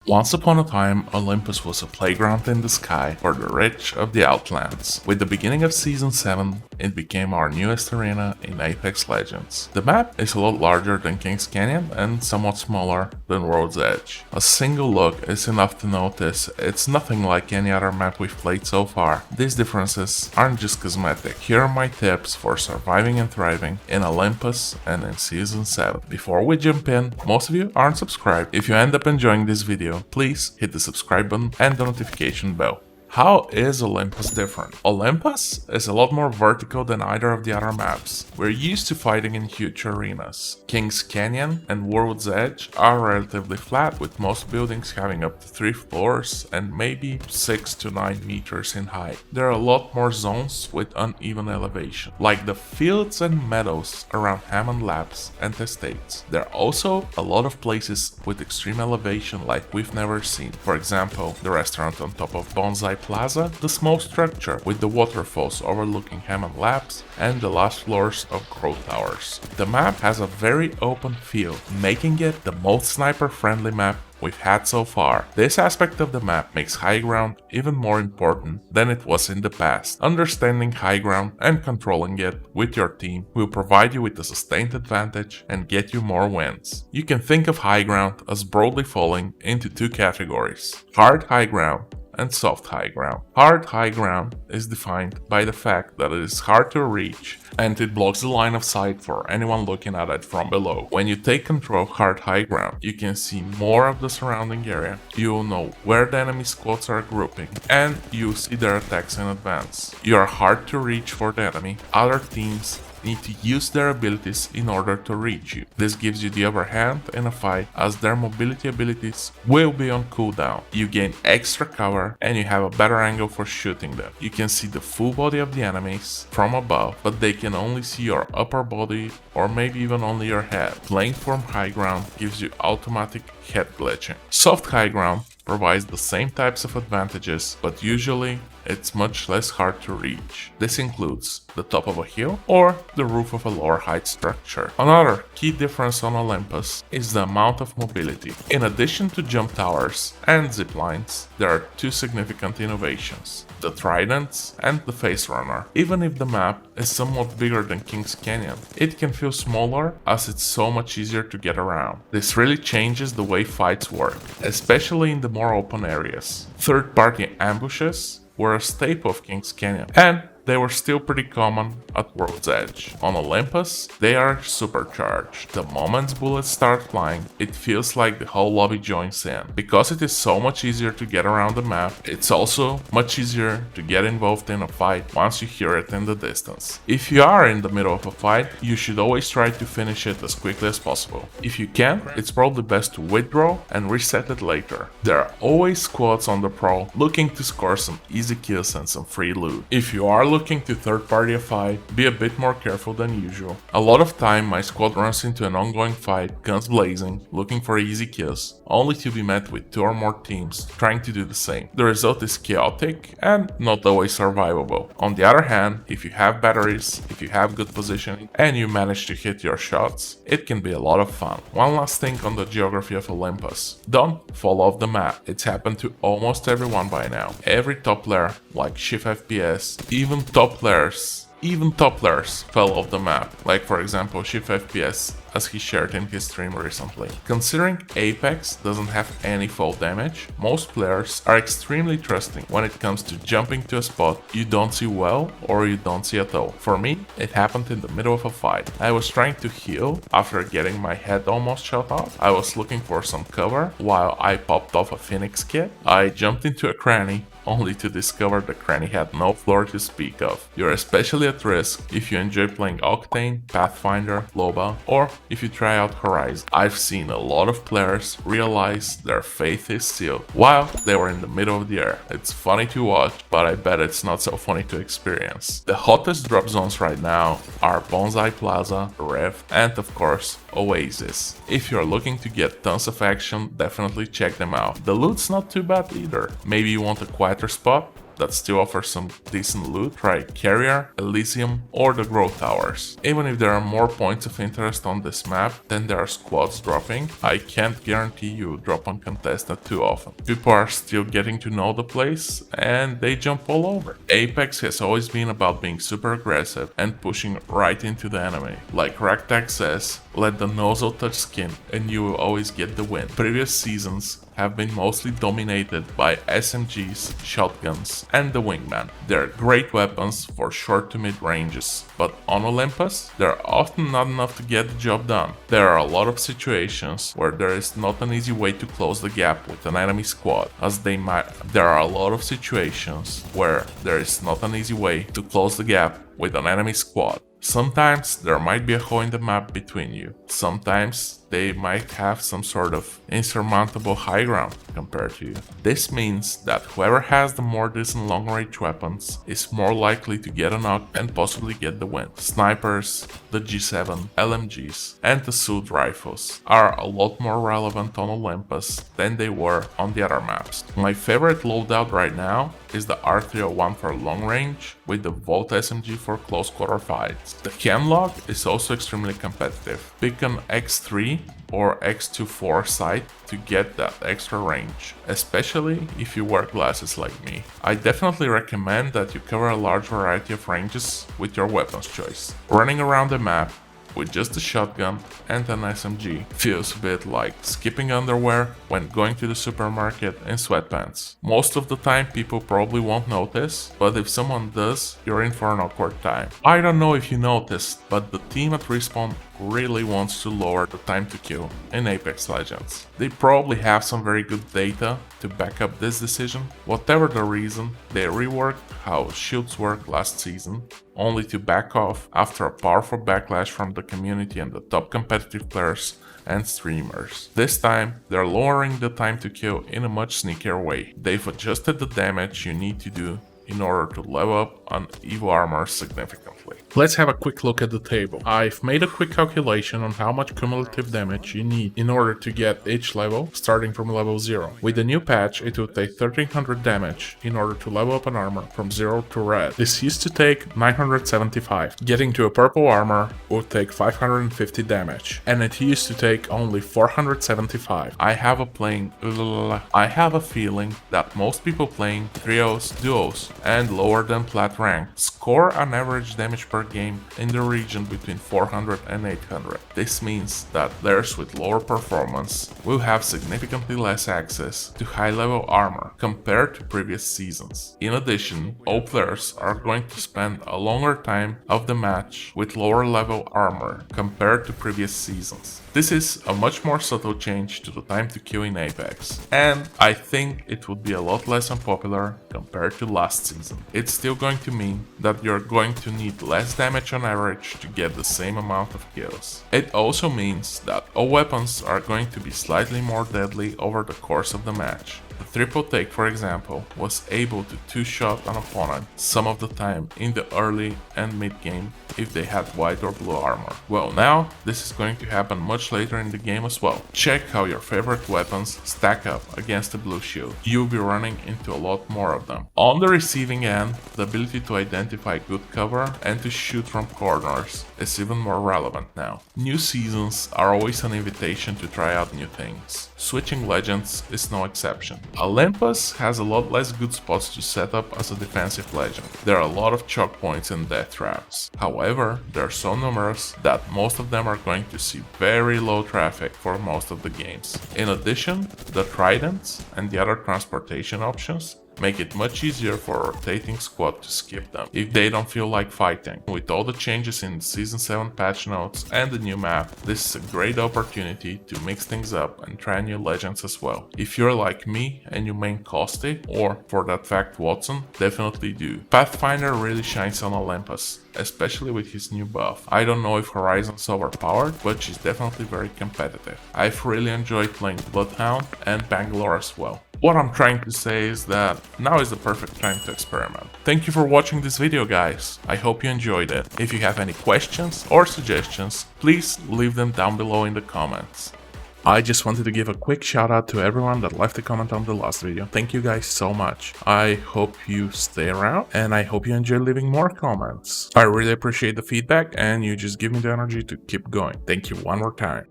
Once upon a time, Olympus was a playground in the sky for the rich of the Outlands. With the beginning of Season 7, it became our newest arena in Apex Legends. The map is a lot larger than Kings Canyon and somewhat smaller than World's Edge. A single look is enough to notice it's nothing like any other map we've played so far. These differences aren't just cosmetic. Here are my tips for surviving and thriving in Olympus and in Season 7. Before we jump in, most of you aren't subscribed. If you end up enjoying this video, please hit the subscribe button and the notification bell. How is Olympus different? Olympus is a lot more vertical than either of the other maps. We're used to fighting in huge arenas. Kings Canyon and World's Edge are relatively flat, with most buildings having up to 3 floors and maybe 6 to 9 meters in height. There are a lot more zones with uneven elevation, like the fields and meadows around Hammond Labs and Estates. There are also a lot of places with extreme elevation like we've never seen. For example, the restaurant on top of Bonsai Plaza, the smoke structure with the waterfalls overlooking Hammond Labs, and the last floors of Growth Towers. The map has a very open feel, making it the most sniper-friendly map we've had so far. This aspect of the map makes high ground even more important than it was in the past. Understanding high ground and controlling it with your team will provide you with a sustained advantage and get you more wins. You can think of high ground as broadly falling into 2 categories: hard high ground and soft high ground. Hard high ground is defined by the fact that it is hard to reach and it blocks the line of sight for anyone looking at it from below. When you take control of hard high ground, you can see more of the surrounding area, you'll know where the enemy squads are grouping, and you'll see their attacks in advance. You are hard to reach for the enemy. Other teams need to use their abilities in order to reach you. This gives you the upper hand in a fight, as their mobility abilities will be on cooldown. You gain extra cover and you have a better angle for shooting them. You can see the full body of the enemies from above, but they can only see your upper body or maybe even only your head. Playing from high ground gives you automatic head glitching. Soft high ground provides the same types of advantages, but usually it's much less hard to reach. This includes the top of a hill or the roof of a lower height structure. Another key difference on Olympus is the amount of mobility. In addition to jump towers and zip lines, there are 2 significant innovations: the tridents and the face runner. Even if the map is somewhat bigger than Kings Canyon, it can feel smaller as it's so much easier to get around. This really changes the way fights work, especially in the more open areas. Third-party ambushes were a staple of Kings Canyon, and they were still pretty common at World's Edge. On Olympus, they are supercharged. The moment bullets start flying, it feels like the whole lobby joins in. Because it is so much easier to get around the map, it's also much easier to get involved in a fight once you hear it in the distance. If you are in the middle of a fight, you should always try to finish it as quickly as possible. If you can, it's probably best to withdraw and reset it later. There are always squads on the prowl looking to score some easy kills and some free loot. If you are looking to third-party a fight, be a bit more careful than usual. A lot of time my squad runs into an ongoing fight, guns blazing, looking for easy kills, only to be met with 2 or more teams trying to do the same. The result is chaotic and not always survivable. On the other hand, if you have batteries, if you have good positioning, and you manage to hit your shots, it can be a lot of fun. One last thing on the geography of Olympus: don't fall off the map. It's happened to almost everyone by now. Every top player, like Shift FPS, even top players fell off the map, like for example Shift FPS, as he shared in his stream recently. Considering Apex doesn't have any fall damage, most players are extremely trusting when it comes to jumping to a spot you don't see well or you don't see at all. For me, it happened in the middle of a fight. I was trying to heal after getting my head almost shot off. I was looking for some cover while I popped off a Phoenix kit. I jumped into a cranny, only to discover the cranny had no floor to speak of. You're especially at risk if you enjoy playing Octane, Pathfinder, Loba, or if you try out Horizon. I've seen a lot of players realize their faith is sealed while they were in the middle of the air. It's funny to watch, but I bet it's not so funny to experience. The hottest drop zones right now are Bonsai Plaza, Rift, and of course Oasis. If you're looking to get tons of action, definitely check them out. The loot's not too bad either. Maybe you want a quieter spot? that still offers some decent loot, try Carrier, Elysium, or the Growth Towers. Even if there are more points of interest on this map than there are squads dropping, I can't guarantee you drop uncontested too often. People are still getting to know the place and they jump all over. Apex has always been about being super aggressive and pushing right into the enemy. Like Ragtag says, let the nozzle touch skin and you will always get the win. Previous seasons have been mostly dominated by SMGs, shotguns, and the Wingman. They're great weapons for short to mid ranges, but on Olympus, they're often not enough to get the job done. There are a lot of situations where there is not an easy way to close the gap with an enemy squad, there are a lot of situations where there is not an easy way to close the gap with an enemy squad. Sometimes there might be a hole in the map between you. Sometimes they might have some sort of insurmountable high ground compared to you. This means that whoever has the more decent long-range weapons is more likely to get a knock and possibly get the win. Snipers, the G7, LMGs, and the assault rifles are a lot more relevant on Olympus than they were on the other maps. My favorite loadout right now is the R301 for long range with the Volt SMG for close quarter fights. The Hemlock is also extremely competitive. Pick an X3 or X24 sight to get that extra range, especially if you wear glasses like me. I definitely recommend that you cover a large variety of ranges with your weapons choice. Running around the map with just a shotgun and an SMG feels a bit like skipping underwear when going to the supermarket in sweatpants. Most of the time people probably won't notice, but if someone does, you're in for an awkward time. I don't know if you noticed, but the team at Respawn really wants to lower the time to kill in Apex Legends. They probably have some very good data to back up this decision. Whatever the reason, they reworked how shields work last season, only to back off after a powerful backlash from the community and the top competitive players and streamers. This time, they're lowering the time to kill in a much sneakier way. They've adjusted the damage you need to do in order to level up on Evo armor significantly. Let's have a quick look at the table. I've made a quick calculation on how much cumulative damage you need in order to get each level, starting from level 0. With the new patch, it would take 1300 damage in order to level up an armor from 0 to red. This used to take 975. Getting to a purple armor would take 550 damage, and it used to take only 475. I have a feeling that most people playing trios, duos, and lower than plat rank score an average damage per game in the region between 400 and 800. This means that players with lower performance will have significantly less access to high-level armor compared to previous seasons. In addition, all players are going to spend a longer time of the match with lower level armor compared to previous seasons. This is a much more subtle change to the time to kill in Apex, and I think it would be a lot less unpopular compared to last season. It's still going to mean that you're going to need less damage on average to get the same amount of kills. It also means that all weapons are going to be slightly more deadly over the course of the match. The triple take, for example, was able to two-shot an opponent some of the time in the early and mid game if they had white or blue armor. Well, now this is going to happen much later in the game as well. Check how your favorite weapons stack up against the blue shield. You'll be running into a lot more of them. On the receiving end, the ability to identify good cover and to shoot from corners is even more relevant now. New seasons are always an invitation to try out new things. Switching Legends is no exception. Olympus has a lot less good spots to set up as a defensive legend. There are a lot of choke points and death traps. However, they're so numerous that most of them are going to see very low traffic for most of the games. In addition, the tridents and the other transportation options make it much easier for a rotating squad to skip them if they don't feel like fighting. With all the changes in the Season 7 patch notes and the new map, this is a great opportunity to mix things up and try new legends as well. If you're like me and you main Costi, or for that fact Watson, definitely do. Pathfinder really shines on Olympus, especially with his new buff. I don't know if Horizon's overpowered, but she's definitely very competitive. I've really enjoyed playing Bloodhound and Bangalore as well. What I'm trying to say is that now is the perfect time to experiment. Thank you for watching this video, guys. I hope you enjoyed it. If you have any questions or suggestions, please leave them down below in the comments. I just wanted to give a quick shout out to everyone that left a comment on the last video. Thank you guys so much. I hope you stay around and I hope you enjoy leaving more comments. I really appreciate the feedback and you just give me the energy to keep going. Thank you one more time.